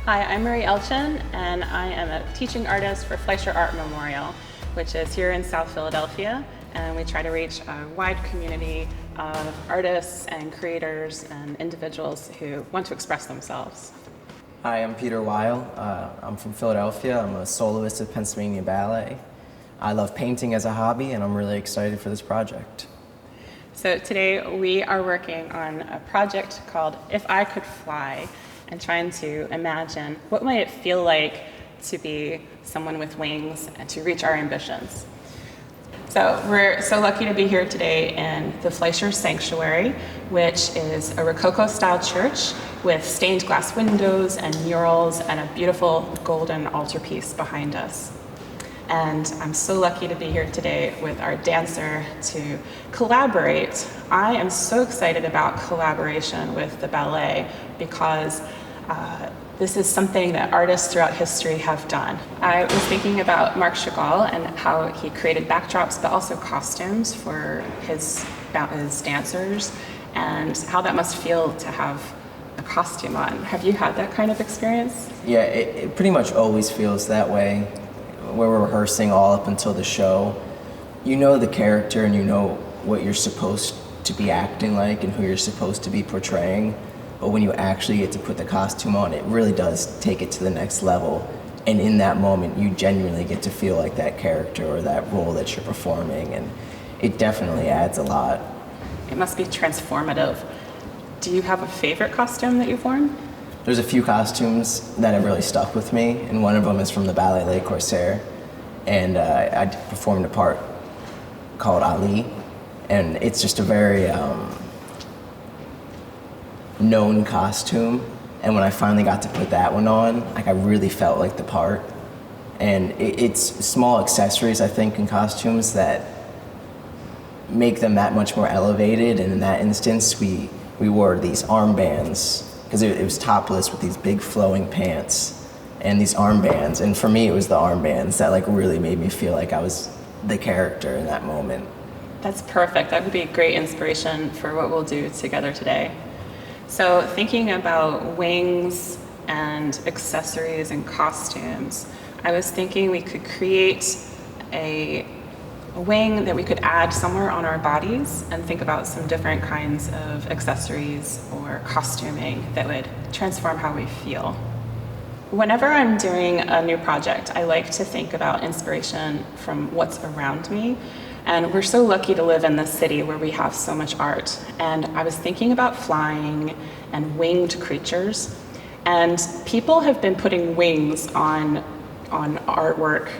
Hi, I'm Marie Elcin, and I am a teaching artist for Fleisher Art Memorial, which is here in South Philadelphia, and we try to reach a wide community of artists and creators and individuals who want to express themselves. Hi, I'm Peter Weil. I'm from Philadelphia. I'm a soloist at Pennsylvania Ballet. I love painting as a hobby, and I'm really excited for this project. So today we are working on a project called If I Could Fly, and trying to imagine what might it feel like to be someone with wings and to reach our ambitions. So we're so lucky to be here today in the Fleisher Sanctuary, which is a Rococo-style church with stained glass windows and murals and a beautiful golden altarpiece behind us. And I'm so lucky to be here today with our dancer to collaborate. I am so excited about collaboration with the ballet because this is something that artists throughout history have done. I was thinking about Marc Chagall and how he created backdrops, but also costumes for his dancers, and how that must feel to have a costume on. Have you had that kind of experience? Yeah, it pretty much always feels that way. Where we're rehearsing all up until the show, you know the character and you know what you're supposed to be acting like and who you're supposed to be portraying. But when you actually get to put the costume on, it really does take it to the next level. And in that moment, you genuinely get to feel like that character or that role that you're performing. And it definitely adds a lot. It must be transformative. Do you have a favorite costume that you've worn? There's a few costumes that have really stuck with me, and one of them is from the Ballet Corsair. And I performed a part called Ali, and it's just a very known costume, and when I finally got to put that one on, like, I really felt like the part. And it's small accessories, I think, in costumes that make them that much more elevated. And in that instance, we wore these armbands because it was topless with these big flowing pants and these armbands, and for me it was the armbands that like really made me feel like I was the character in that moment. That's perfect. That would be a great inspiration for what we'll do together today. So thinking about wings and accessories and costumes, I was thinking we could create a wing that we could add somewhere on our bodies and think about some different kinds of accessories or costuming that would transform how we feel. Whenever I'm doing a new project, I like to think about inspiration from what's around me. And we're so lucky to live in this city where we have so much art. And I was thinking about flying and winged creatures. And people have been putting wings on artwork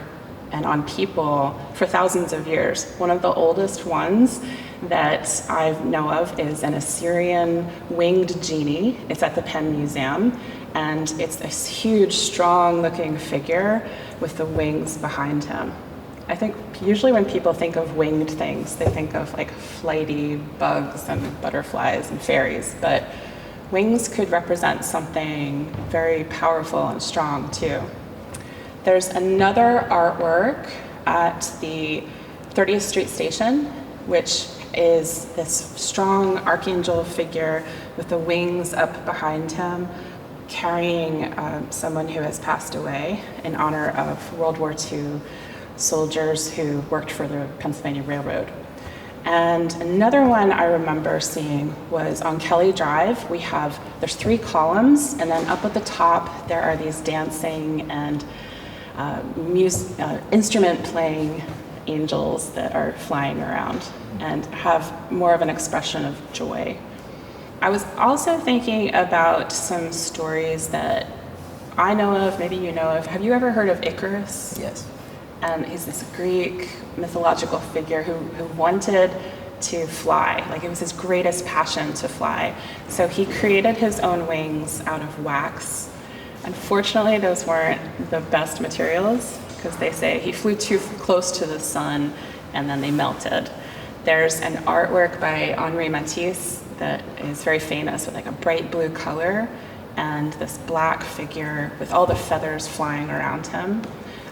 and on people for thousands of years. One of the oldest ones that I know of is an Assyrian winged genie. It's at the Penn Museum, and it's this huge, strong-looking figure with the wings behind him. I think usually when people think of winged things, they think of like flighty bugs and butterflies and fairies, but wings could represent something very powerful and strong too. There's another artwork at the 30th Street Station, which is this strong archangel figure with the wings up behind him, carrying someone who has passed away in honor of World War II soldiers who worked for the Pennsylvania Railroad. And another one I remember seeing was on Kelly Drive. There's 3 columns, and then up at the top there are these dancing and instrument playing angels that are flying around and have more of an expression of joy. I was also thinking about some stories that I know of, maybe you know of. Have you ever heard of Icarus? Yes. And he's this Greek mythological figure who wanted to fly. Like, it was his greatest passion to fly. So he created his own wings out of wax. Unfortunately, those weren't the best materials because they say he flew too close to the sun and then they melted. There's an artwork by Henri Matisse that is very famous with like a bright blue color and this black figure with all the feathers flying around him.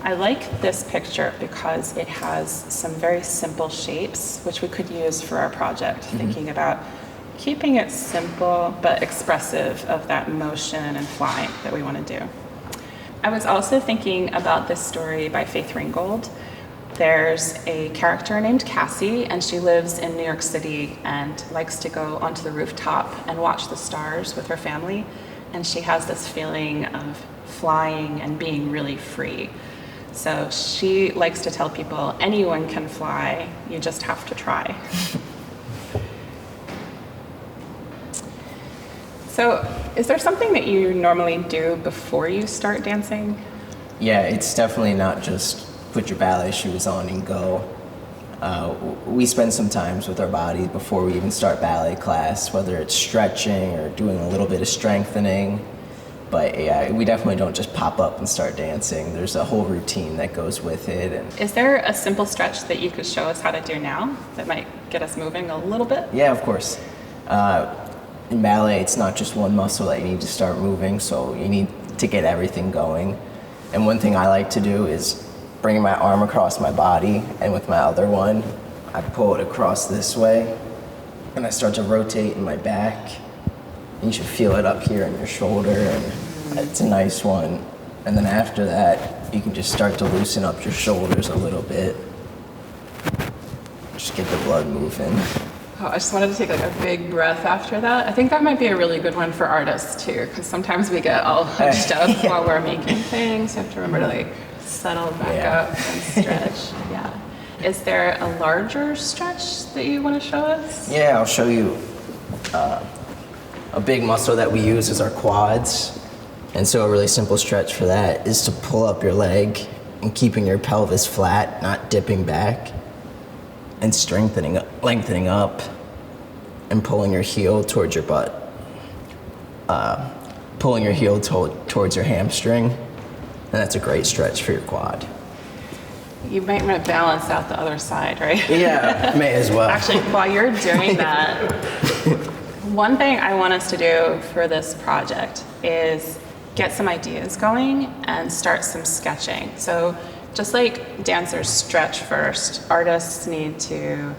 I like this picture because it has some very simple shapes which we could use for our project, thinking about keeping it simple but expressive of that motion and flying that we want to do. I was also thinking about this story by Faith Ringgold. There's a character named Cassie, and she lives in New York City and likes to go onto the rooftop and watch the stars with her family. And she has this feeling of flying and being really free. So she likes to tell people, anyone can fly, you just have to try. So is there something that you normally do before you start dancing? Yeah, it's definitely not just put your ballet shoes on and go. We spend some times with our bodies before we even start ballet class, whether it's stretching or doing a little bit of strengthening. But yeah, we definitely don't just pop up and start dancing. There's a whole routine that goes with it. And is there a simple stretch that you could show us how to do now that might get us moving a little bit? yeah, of course. In ballet, it's not just one muscle that you need to start moving, so you need to get everything going. And one thing I like to do is bring my arm across my body, and with my other one, I pull it across this way, and I start to rotate in my back. You should feel it up here in your shoulder, and it's a nice one. And then after that, you can just start to loosen up your shoulders a little bit. Just get the blood moving. Oh, I just wanted to take like a big breath after that. I think that might be a really good one for artists too, because sometimes we get all hunched up while we're making things. You have to remember to like settle back up and stretch. Yeah. Is there a larger stretch that you want to show us? Yeah, I'll show you. A big muscle that we use is our quads. And so a really simple stretch for that is to pull up your leg and keeping your pelvis flat, not dipping back, and lengthening up, and pulling your heel towards your butt. Pulling your heel towards your hamstring, and that's a great stretch for your quad. You might want to balance out the other side, right? Yeah, may as well. Actually, while you're doing that, one thing I want us to do for this project is get some ideas going and start some sketching. So just like dancers stretch first, artists need to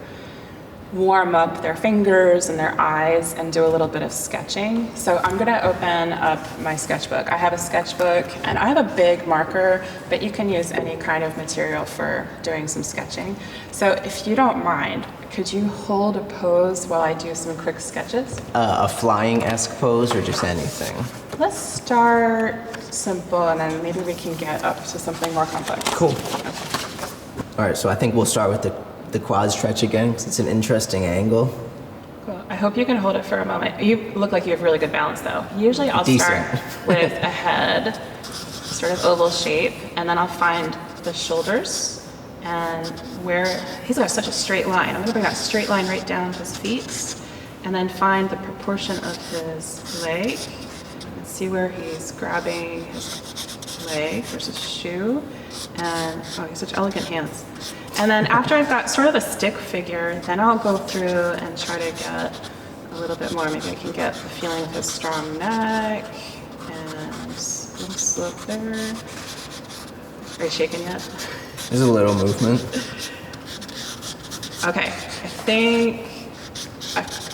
warm up their fingers and their eyes and do a little bit of sketching. So I'm gonna open up my sketchbook. I have a sketchbook and I have a big marker, but you can use any kind of material for doing some sketching. So if you don't mind, could you hold a pose while I do some quick sketches? A flying-esque pose or just anything? Let's start simple and then maybe we can get up to something more complex. Cool. Okay. All right, so I think we'll start with the quad stretch again, because it's an interesting angle. Cool. I hope you can hold it for a moment. You look like you have really good balance though. Usually I'll Decent. start with a head, sort of oval shape, and then I'll find the shoulders and where he's got such a straight line. I'm gonna bring that straight line right down to his feet and then find the proportion of his leg and see where he's grabbing his leg versus shoe. And oh, he has such elegant hands. And then after I've got sort of a stick figure, then I'll go through and try to get a little bit more. Maybe I can get the feeling of his strong neck and a little slope there. Are you shaking yet? There's a little movement. Okay, I think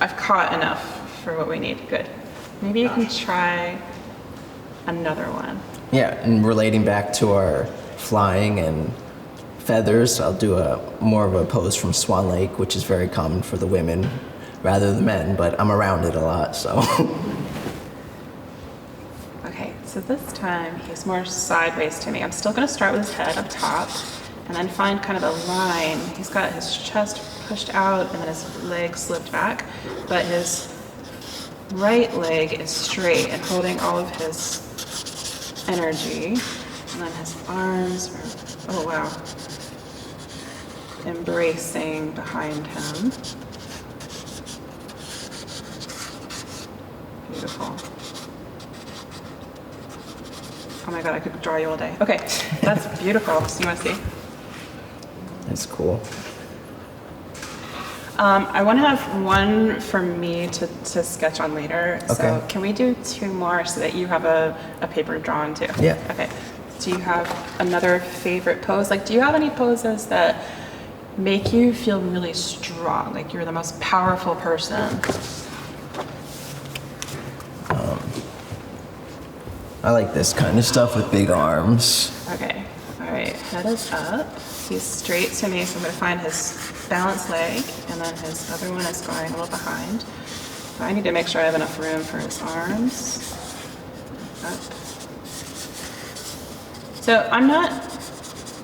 I've caught enough for what we need. Good. Maybe you can try another one. Yeah, and relating back to our flying and feathers, I'll do more of a pose from Swan Lake, which is very common for the women rather than men, but I'm around it a lot, so. Okay, so this time he's more sideways to me. I'm still gonna start with his head up top and then find kind of a line. He's got his chest pushed out and then his leg slipped back, but his right leg is straight and holding all of his energy. And then his arms are, oh wow, embracing behind him. Beautiful. Oh my God, I could draw you all day. Okay, that's beautiful. So you want to see? That's cool. I want to have one for me to sketch on later. Okay. So can we do two more so that you have a paper drawn too? Yeah. Okay. Do you have another favorite pose? Like, do you have any poses that make you feel really strong? Like you're the most powerful person? I like this kind of stuff with big arms. Okay, all right, head is up. He's straight to me, so I'm gonna find his balanced leg, and then his other one is going a little behind. I need to make sure I have enough room for his arms. Up. So I'm not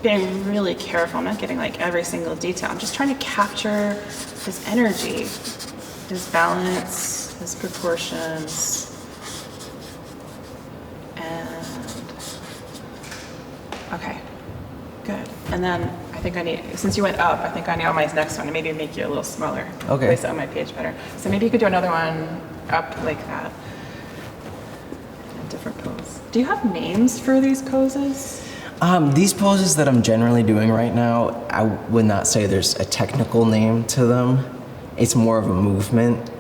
being really careful. I'm not getting like every single detail. I'm just trying to capture his energy, his balance, his proportions. And okay, good. And then I think I need, since you went up, I think I need on my next one to maybe make you a little smaller. Okay. Place it on my page better. So maybe you could do another one up like that. A different pose. Do you have names for these poses? These poses that I'm generally doing right now, I would not say there's a technical name to them. It's more of a movement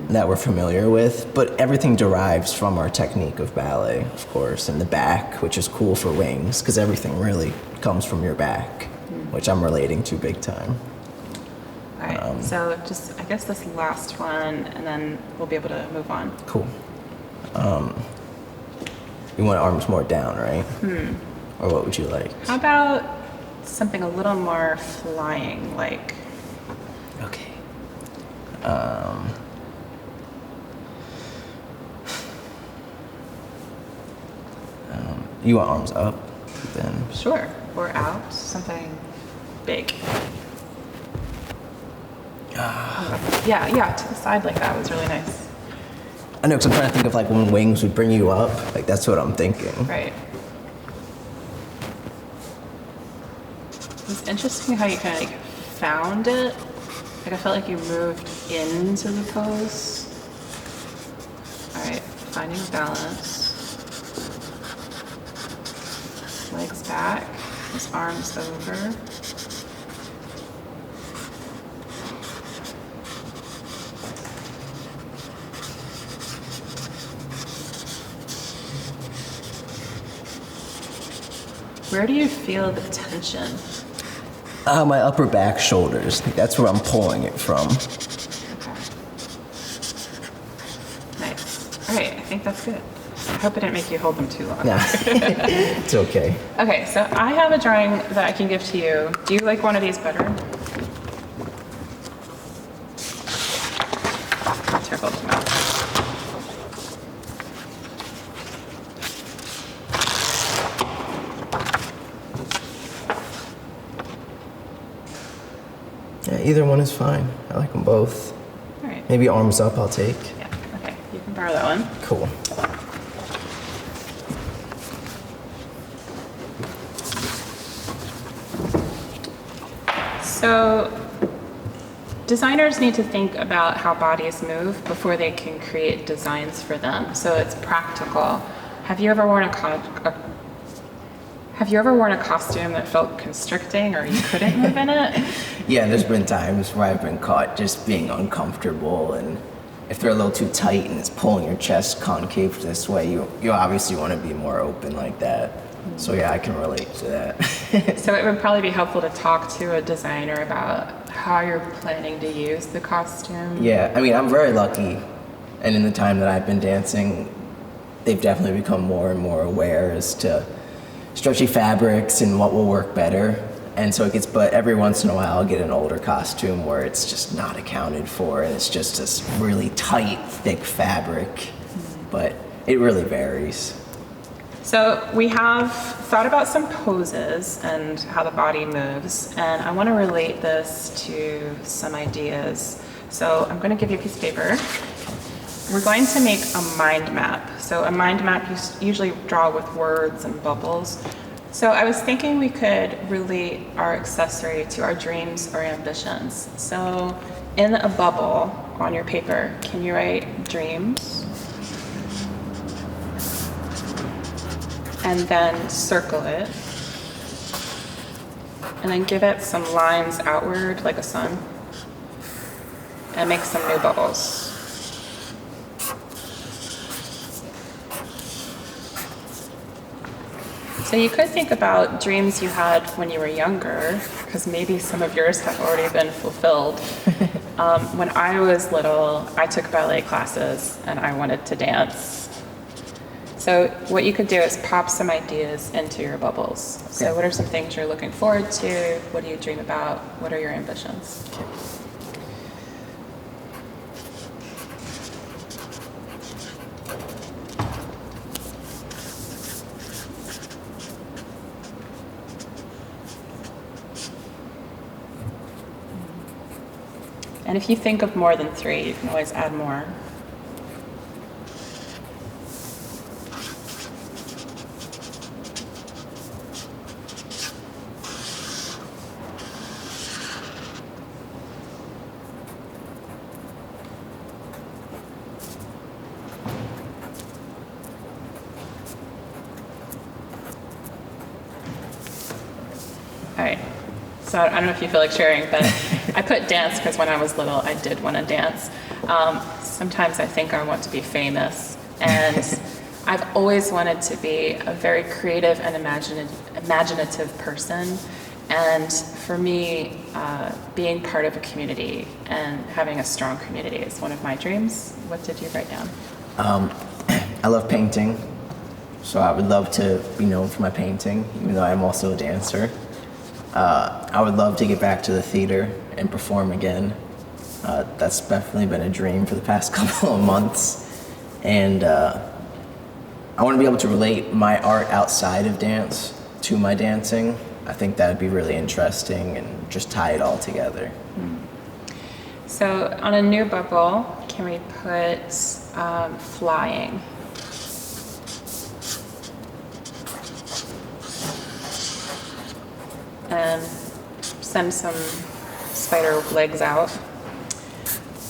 that we're familiar with, but everything derives from our technique of ballet, of course, and the back, which is cool for wings, because everything really comes from your back, which I'm relating to big time. All right, so just, I guess this last one, and then we'll be able to move on. Cool. You want arms more down, right? Or what would you like? How about something a little more flying, like? Okay. You want arms up, then? Sure, or out, something big. Yeah, to the side like that was really nice. I know, because I'm trying to think of like when wings would bring you up. Like that's what I'm thinking. Right. It's interesting how you kind of like found it. Like I felt like you moved into the pose. All right, finding balance. Legs back, his arms over. Where do you feel the tension? My upper back shoulders. Like, that's where I'm pulling it from. Okay. Nice. All right, I think that's good. I hope I didn't make you hold them too long. Nah, it's okay. Okay, so I have a drawing that I can give to you. Do you like one of these better? Careful with the mouth. Yeah, either one is fine. I like them both. All right. Maybe arms up, I'll take. Yeah, okay. You can borrow that one. Cool. So designers need to think about how bodies move before they can create designs for them. So it's practical. Have you ever worn a costume that felt constricting or you couldn't move in it? Yeah, there's been times where I've been caught just being uncomfortable, and if they're a little too tight and it's pulling your chest concave this way, you obviously want to be more open like that. So yeah, I can relate to that. So it would probably be helpful to talk to a designer about how you're planning to use the costume. Yeah, I mean, I'm very lucky, and in the time that I've been dancing, they've definitely become more and more aware as to stretchy fabrics and what will work better. And so it gets, but every once in a while I'll get an older costume where it's just not accounted for and it's just this really tight, thick fabric. But it really varies. So we have thought about some poses and how the body moves, and I want to relate this to some ideas. So I'm going to give you a piece of paper. We're going to make a mind map. So a mind map you usually draw with words and bubbles. So I was thinking we could relate our accessory to our dreams or ambitions. So in a bubble on your paper, can you write dreams? And then circle it. And then give it some lines outward like a sun. And make some new bubbles. So you could think about dreams you had when you were younger, because maybe some of yours have already been fulfilled. When I was little, I took ballet classes and I wanted to dance. So So what you could do is pop some ideas into your bubbles. So Okay. what are some things you're looking forward to? What do you dream about? What are your ambitions? And if you think of more than 3, you can always add more. All right. So I don't know if you feel like sharing, but I put dance because when I was little, I did want to dance. Sometimes I think I want to be famous, and I've always wanted to be a very creative and imaginative person. And for me, being part of a community and having a strong community is one of my dreams. What did you write down? I love painting, so I would love to be known for my painting, even though I'm also a dancer. I would love to get back to the theater and perform again. That's definitely been a dream for the past couple of months. And I want to be able to relate my art outside of dance to my dancing. I think that would be really interesting and just tie it all together. So on a new bubble, can we put flying? And send some spider legs out.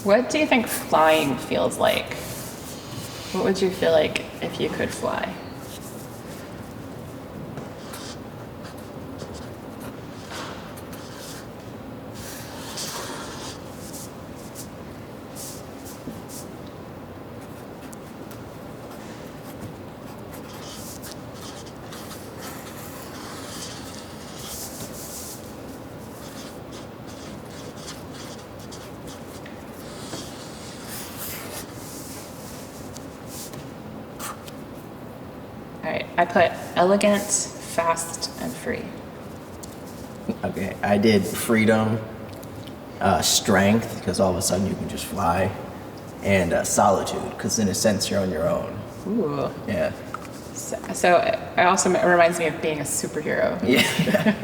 What do you think flying feels like? What would you feel like if you could fly? All right, I put elegant, fast, and free. Okay, I did freedom, strength, because all of a sudden you can just fly, and solitude, because in a sense you're on your own. Ooh. Yeah. So it also reminds me of being a superhero. Yeah.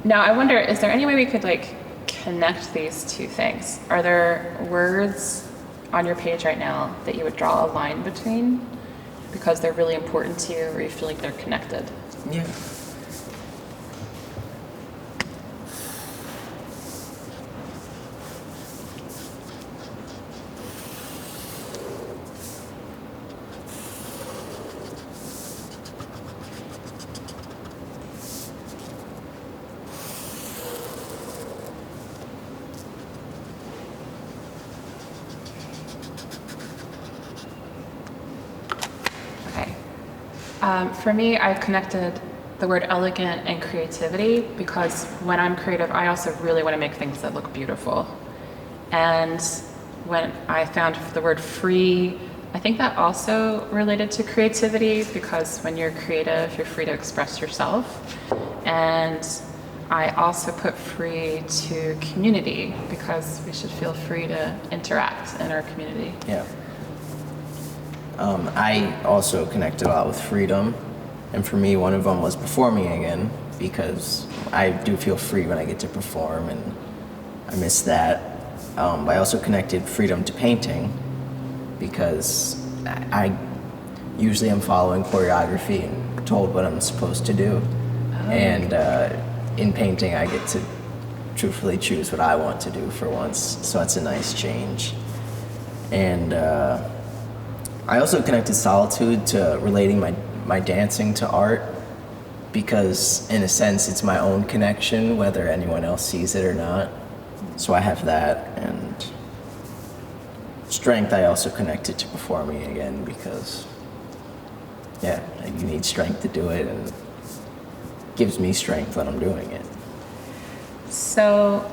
Now I wonder, is there any way we could like connect these two things? Are there words on your page right now that you would draw a line between because they're really important to you or you feel like they're connected? Yeah. For me, I've connected the word elegant and creativity because when I'm creative, I also really want to make things that look beautiful. And when I found the word free, I think that also related to creativity because when you're creative, you're free to express yourself. And I also put free to community because we should feel free to interact in our community. Yeah. I also connected a lot with freedom, and for me, one of them was performing again because I do feel free when I get to perform, and I miss that. I also connected freedom to painting because I usually am following choreography and told what I'm supposed to do, and in painting, I get to truthfully choose what I want to do for once, so that's a nice change. And I also connected solitude to relating my dancing to art because in a sense it's my own connection whether anyone else sees it or not. So I have that. And strength I also connected to performing again because you need strength to do it and it gives me strength when I'm doing it. So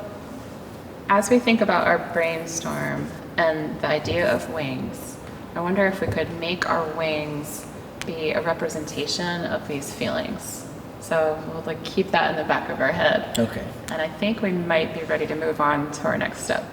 as we think about our brainstorm and the idea of wings, I wonder if we could make our wings be a representation of these feelings. So we'll like keep that in the back of our head. Okay. And I think we might be ready to move on to our next step.